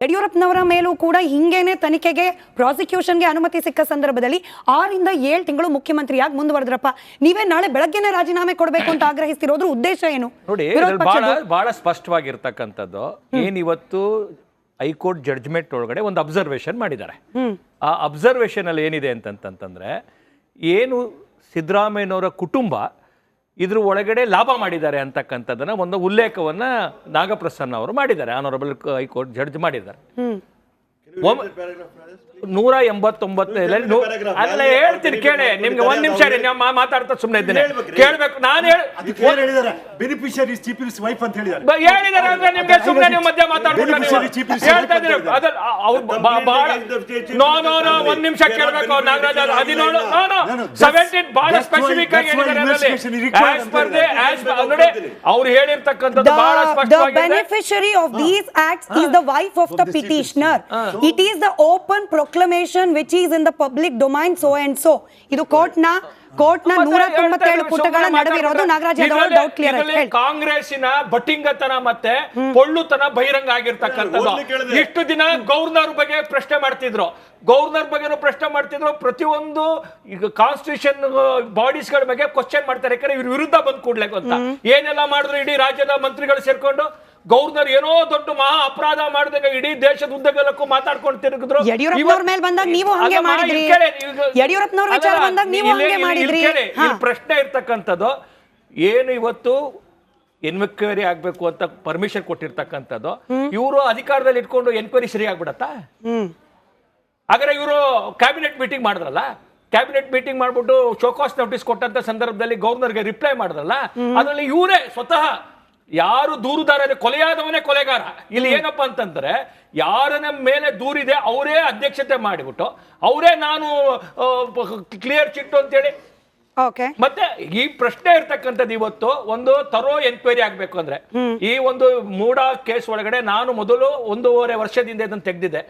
ಯಡಿಯೂರಪ್ಪನವರ ಮೇಲೂ ಕೂಡ ಹಿಂಗೇನೆ ತನಿಖೆಗೆ ಪ್ರಾಸಿಕ್ಯೂಷನ್ಗೆ ಅನುಮತಿ ಸಿಕ್ಕ ಸಂದರ್ಭದಲ್ಲಿ 6 ರಿಂದ 7 ತಿಂಗಳು ಮುಖ್ಯಮಂತ್ರಿಯಾಗಿ ಮುಂದುವರೆದ್ರಪ್ಪ. ನೀವೇ ನಾಳೆ ಬೆಳಗ್ಗೆನೆ ರಾಜೀನಾಮೆ ಕೊಡಬೇಕು ಅಂತ ಆಗ್ರಹಿಸ್ತಿರೋದ್ರ ಉದ್ದೇಶ ಏನು? ನೋಡಿ, ಬಹಳ ಸ್ಪಷ್ಟವಾಗಿರ್ತಕ್ಕಂಥದ್ದು ಏನಿವತ್ತು ಹೈಕೋರ್ಟ್ ಜಡ್ಜ್ಮೆಂಟ್ ಒಳಗಡೆ ಒಂದು ಅಬ್ಸರ್ವೇಷನ್ ಮಾಡಿದ್ದಾರೆ. ಆ ಅಬ್ಸರ್ವೇಷನ್ ಅಲ್ಲಿ ಏನಿದೆ ಅಂತಂತಂದ್ರೆ, ಏನು ಸಿದ್ದರಾಮಯ್ಯನವರ ಕುಟುಂಬ ಇದ್ರ ಒಳಗಡೆ ಲಾಭ ಮಾಡಿದ್ದಾರೆ ಅಂತಕ್ಕಂಥದ್ದನ್ನ ಒಂದು ಉಲ್ಲೇಖವನ್ನ ನಾಗಪ್ರಸನ್ನ ಅವರು ಮಾಡಿದ್ದಾರೆ. ಆನರಬಲ್ ಹೈಕೋರ್ಟ್ ಜಡ್ಜ್ ಮಾಡಿದ್ದಾರೆ. 189 ಅಲ್ಲ ಹೇಳ್ತೀನಿ ಕೇಳಿ. ನಿಮ್ಗೆ ಒಂದ್ ನಿಮಿಷ ಮಾತಾಡ್ತಾ ಸುಮ್ಮನೆ ಇದ್ದೇನೆ, ಕೇಳ್ಬೇಕು. ನಾನು ಹೇಳಿದ್ದಾರೆ ಅಂದ್ರೆ ನಿಮ್ಗೆ ಸುಮ್ಮನೆ ನೀವು ಮಧ್ಯ ಮಾತಾಡ್ಬಿಟ್ಟು ಹೇಳ್ತಾ ಇದ್ದೀರಿ. ಒಂದ್ ನಿಮಿಷ ಕೇಳ್ಬೇಕು. ನಾಗರಾಜ್ 17 ಬಹಳ ಸ್ಪೆಸಿಫಿಕ್ ಆಗಿ ಹೇಳಿದ್ದಾರೆ. ಅವ್ರು ಹೇಳಿರ್ತಕ್ಕಂಥದ್ದು ಬಹಳ ಸ್ಪಷ್ಟವಾಗಿದೆ. The beneficiary of these acts is the wife of the petitioner. It is the open proclamation which is in the public domain so and so. ಇದು ಕೋರ್ಟ್ನ 197 ಪುಟಗಳ ನಡುವಿರೋದು. ನಾಗರಾಜ್ ಯಾದವ್ ಡೌಟ್ ಕ್ಲಿಯರ್ ಆಗಿದೆ. ಕಾಂಗ್ರೆಸ್ಸಿನ ಬಟ್ಟಿಂಗತನ ಮತ್ತೆ ಪೊಳ್ಳುತನ ಬಹಿರಂಗ ಆಗಿರ್ತಕ್ಕಂಥದ್ದು. ಇಷ್ಟು ದಿನ ಗವರ್ನರ್ ಬಗ್ಗೆ ಪ್ರಶ್ನೆ ಮಾಡ್ತಿದ್ರು, ಪ್ರತಿಯೊಂದು ಈಗ ಕಾನ್ಸ್ಟಿಟ್ಯೂಷನ್ ಬಾಡೀಸ್ ಗಳ ಬಗ್ಗೆ ಕ್ವಶನ್ ಮಾಡ್ತಾರೆ. ಯಾಕಂದ್ರೆ ಇವ್ರ ವಿರುದ್ಧ ಬಂದ್ ಕೂಡ್ಲೆ ಅಂತ ಏನೆಲ್ಲ ಮಾಡಿದ್ರು ಇಡೀ ರಾಜ್ಯದ ಮಂತ್ರಿಗಳು ಸೇರ್ಕೊಂಡು ಗವರ್ನರ್ ಏನೋ ದೊಡ್ಡ ಮಹಾ ಅಪರಾಧ ಮಾಡಿದಾಗ ಇಡೀ ದೇಶದ ಉದ್ದಗಲಕ್ಕೂ ಮಾತಾಡ್ಕೊಂಡು ತಿರುಗಿದ್ರು. ಯಡಿಯೂರಪ್ಪನವ್ರ ಮೇಲೆ ಬಂದಾಗ ನೀವು ಹಂಗೆ ಮಾಡಿದ್ರಿ. ಯಡಿಯೂರಪ್ಪನವ್ರ ವಿಚಾರ ಬಂದಾಗ ನೀವು ಹಂಗೆ ಮಾಡಿದ್ರಿ. ಪ್ರಶ್ನೆ ಇರ್ತಕ್ಕಂಥದ್ದು ಏನು, ಇವತ್ತು ಎನ್ಕ್ವೈರಿ ಆಗ್ಬೇಕು ಅಂತ ಪರ್ಮಿಷನ್ ಕೊಟ್ಟಿರ್ತಕ್ಕಂಥದ್ದು, ಇವರು ಅಧಿಕಾರದಲ್ಲಿ ಇಟ್ಕೊಂಡು ಎನ್ಕ್ವೈರಿ ಸರಿ ಆಗ್ಬಿಡತ್ತಾ? ಹಾಗಾದ್ರೆ ಇವರು ಕ್ಯಾಬಿನೆಟ್ ಮೀಟಿಂಗ್ ಮಾಡಿದ್ರಲ್ಲ, ಕ್ಯಾಬಿನೆಟ್ ಮೀಟಿಂಗ್ ಮಾಡ್ಬಿಟ್ಟು ಶೋಕಾಸ್ ನೋಟಿಸ್ ಕೊಟ್ಟಂತ ಸಂದರ್ಭದಲ್ಲಿ ಗವರ್ನರ್ಗೆ ರಿಪ್ಲೈ ಮಾಡಿದ್ರಲ್ಲ, ಅದರಲ್ಲಿ ಇವರೇ ಸ್ವತಃ ಯಾರು ದೂರುದಾರ, ಕೊಲೆಯಾದವನೇ ಕೊಲೆಗಾರ. ಇಲ್ಲಿ ಏನಪ್ಪಾ ಅಂತಂದ್ರೆ, ಯಾರನ್ನ ಮೇಲೆ ದೂರಿದೆ ಅವರೇ ಅಧ್ಯಕ್ಷತೆ ಮಾಡಿಬಿಟ್ಟು ಅವರೇ ನಾನು ಕ್ಲಿಯರ್ ಚಿಟ್ಟು ಅಂತೇಳಿ. ಮತ್ತೆ ಈ ಪ್ರಶ್ನೆ ಇರ್ತಕ್ಕಂಥದ್ದು, ಇವತ್ತು ಒಂದು ತರೋ ಎನ್ಕ್ವೈರಿ ಆಗ್ಬೇಕು ಅಂದ್ರೆ, ಈ ಒಂದು ಮೂಡ ಕೇಸ್ ಒಳಗಡೆ ನಾನು ಮೊದಲು 1.5 ವರ್ಷದಿಂದ ಇದನ್ನು ತೆಗೆದಿದ್ದೆ.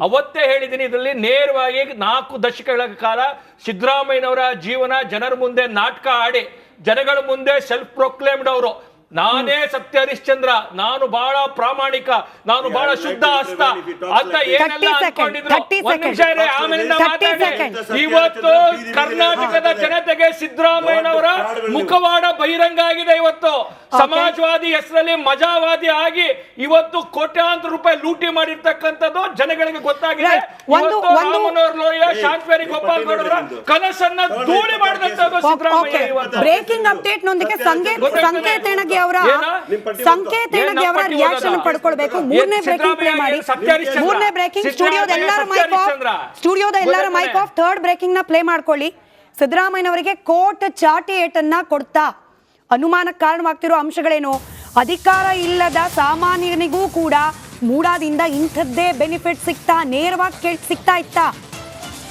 ಅವತ್ತೇ ಹೇಳಿದ್ದೀನಿ, ಇದರಲ್ಲಿ ನೇರವಾಗಿ 4 ದಶಕಗಳ ಕಾಲ ಸಿದ್ದರಾಮಯ್ಯನವರ ಜೀವನ ಜನರ ಮುಂದೆ ನಾಟಕ ಆಡಿ, ಜನಗಳ ಮುಂದೆ ಸೆಲ್ಫ್ ಪ್ರೊಕ್ಲೇಮ್ಡ್ ಅವರು, ನಾನೇ ಸತ್ಯ ಹರಿಶ್ಚಂದ್ರ, ನಾನು ಬಹಳ ಪ್ರಾಮಾಣಿಕ, ನಾನು ಬಹಳ ಶುದ್ಧ ಹಸ್ತ ಅಂತ ಏನೆಲ್ಲ ಅನ್ಕೊಂಡಿದ್ರು. ಇವತ್ತು ಕರ್ನಾಟಕದ ಜನತೆಗೆ ಸಿದ್ದರಾಮಯ್ಯನವರ ಮುಖವಾಡ ಬಹಿರಂಗ ಆಗಿದೆ. ಇವತ್ತು ಸಮಾಜವಾದಿ ಹೆಸರಲ್ಲಿ ಮಜಾವಾದಿ ಆಗಿ ಇವತ್ತು ಕೋಟ್ಯಾಂತರ ರೂಪಾಯಿ ಲೂಟಿ ಮಾಡಿರ್ತಕ್ಕಂಥದ್ದು ಜನಗಳಿಗೆ ಗೊತ್ತಾಗಿದೆ. ಶಾಂತವೇರಿ ಗೋಪಾಲ್ ಗೌಡರ ಕನಸನ್ನ ಧೂಳಿ ಮಾಡಿದಂತದ್ದು ಸಿದ್ದರಾಮಯ್ಯ. ಬ್ರೇಕಿಂಗ್ ಅಪ್ಡೇಟ್ ನೊಂದಿಗೆ ಸಂಕೇತಣಗಿ ಅವರ ರಿಯಾಕ್ಷನ್ ಪಡ್ಕೊಳ್ಬೇಕು. ಮೂರನೇ ಬ್ರೇಕಿಂಗ್ ಪ್ಲೇ ಮಾಡಿ. ಮೂರನೇ ಬ್ರೇಕಿಂಗ್ ಸ್ಟುಡಿಯೋದ ಎಲ್ಲರ ಮೈಕ್ ಆಫ್. ಥರ್ಡ್ ಬ್ರೇಕಿಂಗ್ ನ ಪ್ಲೇ ಮಾಡ್ಕೊಳ್ಳಿ. ಸಿದ್ದರಾಮಯ್ಯನವರಿಗೆ ಕೋರ್ಟ್ ಚಾಟಿ ಏಟನ್ನ ಕೊಡ್ತಾ ಅನುಮಾನಕ್ಕೆ ಕಾರಣವಾಗ್ತಿರೋ ಅಂಶಗಳೇನು? ಅಧಿಕಾರ ಇಲ್ಲದ ಸಾಮಾನ್ಯನಿಗೂ ಕೂಡ ಮೂಡಾದಿಂದ ಇಂಥದ್ದೇ ಬೆನಿಫಿಟ್ ಸಿಗ್ತಾ, ನೇರವಾಗಿ ಸಿಗ್ತಾ ಇತ್ತಾ?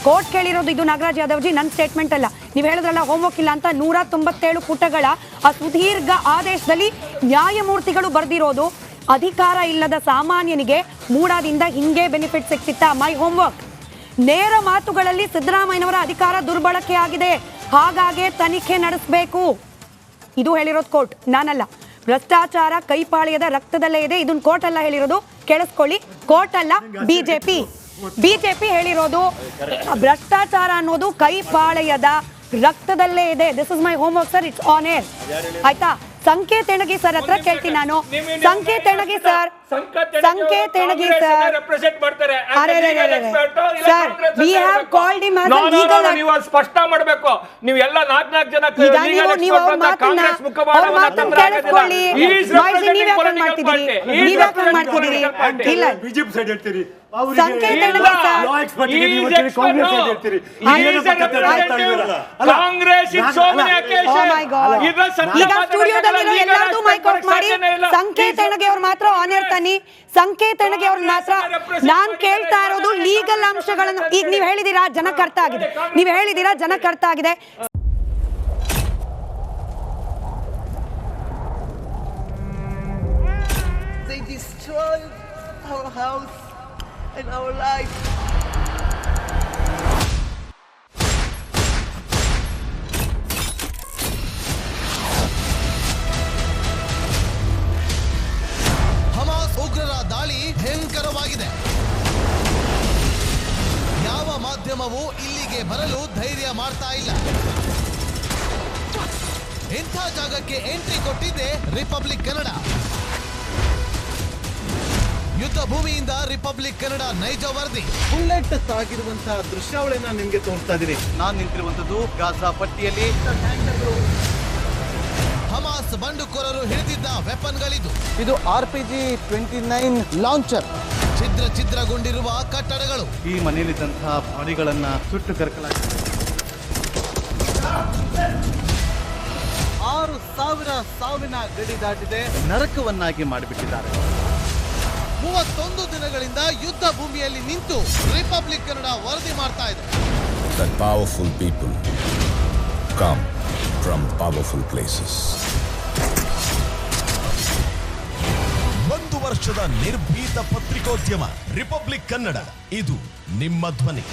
ಕೋರ್ಟ್ ಕೇಳಿರೋದು ಇದು. ನಾಗರಾಜ್ ಯಾದವ್ಜಿ, ನನ್ನ ಸ್ಟೇಟ್ಮೆಂಟ್ ಅಲ್ಲ. ನೀವು ಹೇಳಿದ್ರಲ್ಲ ಹೋಮ್ವರ್ಕ್ ಇಲ್ಲ ಅಂತ. 197 ಪುಟಗಳ ಆ ಸುದೀರ್ಘ ಆದೇಶದಲ್ಲಿ ನ್ಯಾಯಮೂರ್ತಿಗಳು ಬರೆದಿರೋದು, ಅಧಿಕಾರ ಇಲ್ಲದ ಸಾಮಾನ್ಯನಿಗೆ ಮೂಡಾದಿಂದ ಹಿಂಗೆ ಬೆನಿಫಿಟ್ ಸಿಗ್ತಿತ್ತ. My homework. ನೇರ ಮಾತುಗಳಲ್ಲಿ ಸಿದ್ದರಾಮಯ್ಯನವರ ಅಧಿಕಾರ ದುರ್ಬಳಕೆ ಆಗಿದೆ, ಹಾಗಾಗಿ ತನಿಖೆ ನಡೆಸಬೇಕು. ಇದು ಹೇಳಿರೋದು ಕೋರ್ಟ್, ನಾನಲ್ಲ. ಭ್ರಷ್ಟಾಚಾರ ಕೈಪಾಳ್ಯದ ರಕ್ತದಲ್ಲೇ ಇದೆ. ಇದನ್ನ ಕೋರ್ಟ್ ಅಲ್ಲ ಹೇಳಿರೋದು, ಕೇಳಿಸ್ಕೊಳ್ಳಿ. ಕೋರ್ಟ್ ಅಲ್ಲ, ಬಿಜೆಪಿ ಹೇಳಿರೋದು. ಭ್ರಷ್ಟಾಚಾರ ಅನ್ನೋದು ಕೈಪಾಳ್ಯದ ರಕ್ತದಲ್ಲೇ ಇದೆ. This is my homework sir, it's on air. ಆಯ್ತಾ? ಸಂಕೇತ್ ಎಣಗಿ ಸರ್ ಹತ್ರ ಕೇಳ್ತೀನಿ ನಾನು. ಸಂಕೇತ್ ಎಣಗಿ ಸರ್, ನೀವು ಸ್ಪಷ್ಟ ಮಾಡಬೇಕು. ನೀವು ಎಲ್ಲ 4 ಜನ ಕಾಂಗ್ರೆಸ್ ಸಂಕೇತಣಗೆ ಅವ್ರು ಮಾತ್ರ ಆನ್ ಇರ್ತಾನೆ. ಸಂಕೇತಣಗೆ ಅವ್ರು ಮಾತ್ರ. ನಾನ್ ಕೇಳ್ತಾ ಇರೋದು ಲೀಗಲ್ ಅಂಶಗಳನ್ನು. ಈಗ ನೀವು ಹೇಳಿದೀರಾ ಜನಕ್ಕೆ ಅರ್ಥ ಆಗಿದೆ. They destroyed our house and our life. Hamas ಉಗ್ರರ ದಾಳಿ ಭಯಂಕರವಾಗಿದೆ. ಮಾಧ್ಯಮವು ಇಲ್ಲಿಗೆ ಬರಲು ಧೈರ್ಯ ಮಾಡ್ತಾ ಇಲ್ಲ. ಇಂಥ ಜಾಗಕ್ಕೆ ಎಂಟ್ರಿ ಕೊಟ್ಟಿದೆ ರಿಪಬ್ಲಿಕ್ ಕನ್ನಡ. ಯುದ್ಧ ಭೂಮಿಯಿಂದ ರಿಪಬ್ಲಿಕ್ ಕನ್ನಡ ನೈಜ ವರದಿ. ಬುಲೆಟ್ ತಾಗಿರುವಂತಹ ದೃಶ್ಯಾವಳಿಯನ್ನ ನಿಮ್ಗೆ ತೋರಿಸ್ತಾ ಇದೀನಿ. ನಾನು ನಿಂತಿರುವಂತದ್ದು ಗಾಜಾ ಪಟ್ಟಿಯಲ್ಲಿ. ಹಮಾಸ್ ಬಂಡುಕೋರರು ಹಿಡಿದಿದ್ದ ವೆಪನ್ಗಳಿದು. ಇದು RPG-29 ಲಾಂಚರ್. ಛಿದ್ರಗೊಂಡಿರುವ ಕಟ್ಟಡಗಳು. ಈ ಮನೆಯಲ್ಲಿದ್ದಂತಹ ಬಾಡಿಗಳನ್ನ ಸುಟ್ಟು ಕರಕಲಾಗಿದೆ. 6,000 ಸಾವಿನ ಗಡಿ ದಾಟಿದೆ, ನರಕವನ್ನಾಗಿ ಮಾಡಿಬಿಟ್ಟಿದ್ದಾರೆ. 31 ದಿನಗಳಿಂದ ಯುದ್ಧ ಭೂಮಿಯಲ್ಲಿ ನಿಂತು ರಿಪಬ್ಲಿಕ್ ಕನ್ನಡ ವರದಿ ಮಾಡ್ತಾ ಇದೆ. That powerful people come from powerful places. 1 ವರ್ಷದ ನಿರ್ಭೀತ ಪತ್ರಿಕೋದ್ಯಮ ರಿಪಬ್ಲಿಕ್ ಕನ್ನಡ, ಇದು ನಿಮ್ಮ ಧ್ವನಿ.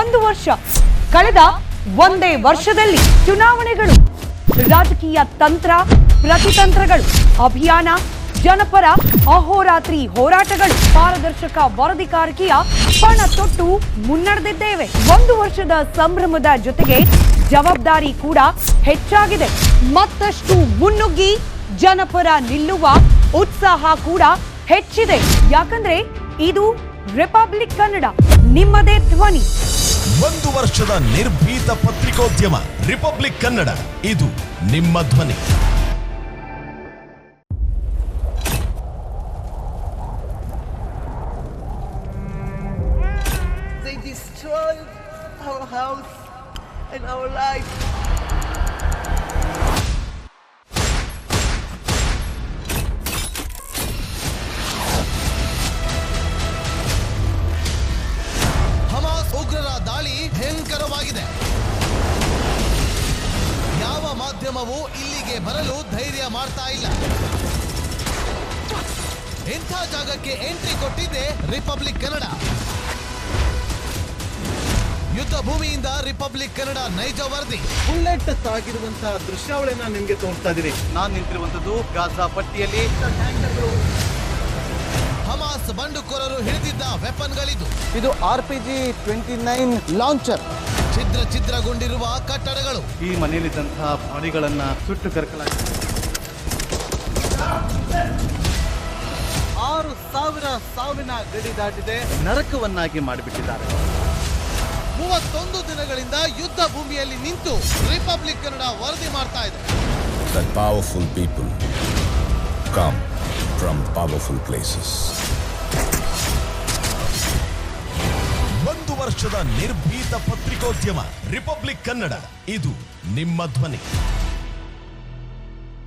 1 ವರ್ಷ ಕಳೆದ ಒಂದೇ ವರ್ಷದಲ್ಲಿ ಚುನಾವಣೆಗಳು, ರಾಜಕೀಯ ತಂತ್ರ ಪ್ರತಿತಂತ್ರಗಳು, ಅಭಿಯಾನ, ಜನಪರ ಅಹೋರಾತ್ರಿ ಹೋರಾಟಗಳು, ಪಾರದರ್ಶಕ ವರದಿಗಾರಿಕೆಯ ಪಣ ತೊಟ್ಟು ಮುನ್ನಡೆದಿದ್ದೇವೆ. 1 ವರ್ಷದ ಸಂಭ್ರಮದ ಜೊತೆಗೆ ಜವಾಬ್ದಾರಿ ಕೂಡ ಹೆಚ್ಚಾಗಿದೆ. ಮತ್ತಷ್ಟು ಮುನ್ನುಗ್ಗಿ ಜನಪರ ನಿಲ್ಲುವ ಉತ್ಸಾಹ ಕೂಡ ಹೆಚ್ಚಿದೆ. ಯಾಕಂದ್ರೆ ಇದು ರಿಪಬ್ಲಿಕ್ ಕನ್ನಡ, ನಿಮ್ಮದೇ ಧ್ವನಿ. 1 ವರ್ಷದ ನಿರ್ಭೀತ ಪತ್ರಿಕೋದ್ಯಮ ರಿಪಬ್ಲಿಕ್ ಕನ್ನಡ, ಇದು ನಿಮ್ಮ ಧ್ವನಿ. They destroyed our house and our life. Hamas ಉಗ್ರರ ದಾಳಿ ಭಯಂಕರವಾಗಿದೆ. ಯಾವ ಮಾಧ್ಯಮವು ಇಲ್ಲಿಗೆ ಬರಲು ಧೈರ್ಯ ಮಾಡ್ತಾ ಇಲ್ಲ. ಇಂಥ ಜಾಗಕ್ಕೆ ಎಂಟ್ರಿ ಕೊಟ್ಟಿದೆ ರಿಪಬ್ಲಿಕ್ ಕನ್ನಡ. ಯುದ್ಧ ಭೂಮಿಯಿಂದ ರಿಪಬ್ಲಿಕ್ ಕನ್ನಡ ನೈಜ ವರದಿ. ಬುಲೆಟ್ ತಾಗಿರುವಂತಹ ದೃಶ್ಯಾವಳಿಯನ್ನ ನಿಮ್ಗೆ ತೋರಿಸ್ತಾ ಇದೀನಿ. ನಾನು ನಿಂತಿರುವಂತದ್ದು ಗಾಜಾ ಪಟ್ಟಿಯಲ್ಲಿ. ಹಮಾಸ್ ಬಂಡುಕೋರರು ಹಿಡಿದಿದ್ದ ವೆಪನ್ಗಳಿದು. ಇದು RPG-29 ಲಾಂಚರ್. ಛಿದ್ರಗೊಂಡಿರುವ ಕಟ್ಟಡಗಳು. ಈ ಮನೆಯಲ್ಲಿದ್ದಂತಹ ಬಾಡಿಗಳನ್ನ ಸುಟ್ಟು ಕರಕಲಾಗಿದೆ. 6,000 ಸಾವಿನ ಗಡಿ ದಾಟಿದೆ, ನರಕವನ್ನಾಗಿ ಮಾಡಿಬಿಟ್ಟಿದ್ದಾರೆ. 31 ದಿನಗಳಿಂದ ಯುದ್ಧ ಭೂಮಿಯಲ್ಲಿ ನಿಂತು ರಿಪಬ್ಲಿಕ್ ಕನ್ನಡ ವರದಿ ಮಾಡ್ತಾ ಇದೆ. That powerful people come from powerful places. 1 ವರ್ಷದ ನಿರ್ಭೀತ ಪತ್ರಿಕೋದ್ಯಮ ರಿಪಬ್ಲಿಕ್ ಕನ್ನಡ, ಇದು ನಿಮ್ಮ ಧ್ವನಿ.